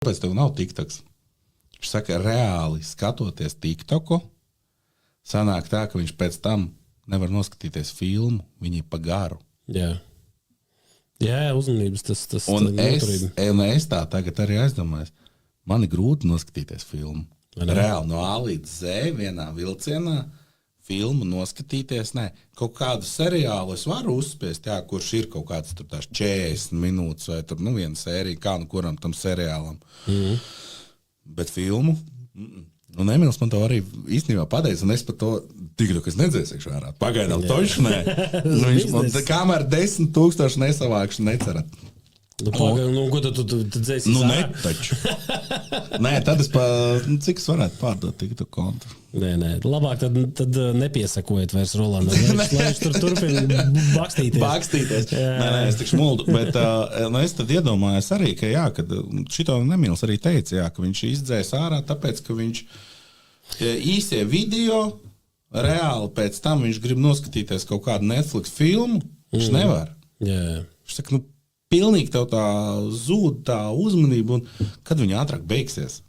kāpēc tev nav TikToks? Viņš saka, reāli skatoties TikToku, sanāk tā, ka viņš pēc tam nevar noskatīties filmu, viņi pa garu. Jā, uzmanības tas Un noturība. es tā tagad arī aizdomājos. Man ir grūti noskatīties filmu. Reāli no A līdz Z vienā vilcienā filmu noskatīties. Nē, kaut kādu seriālu es varu uzspiest, kurš ir kaut kāds tur tās 40 minūtes vai tur, viena sērija, kā kuram tam seriālam. Bet filmu... Un Emīls man to arī īstenībā pateica, un es par to TikTok nedzēsīšu ārā. Pagaidām toši nē. Man kamēr 10,000 nesavākšu, necerat. Ko tu dzēsīs ārā? Ne taču. Nē, tad es cik es varētu pārdot TikTok kontu? Nē, labāk tad nepiesakojiet vairs Rolandam, lai viņš tur turpina bakstīties. Nē, es tik smuldu, bet es tad iedomājos arī, ka kad šito Emīls arī teica, ka viņš izdzēs ārā, tāpēc, ka viņš īsie video, reāli pēc tam viņš grib noskatīties kaut kādu Netflix filmu, viņš nevar. Viņš saka, pilnīgi tev tā zūd tā uzmanība, un kad viņa ātrāk beigsies.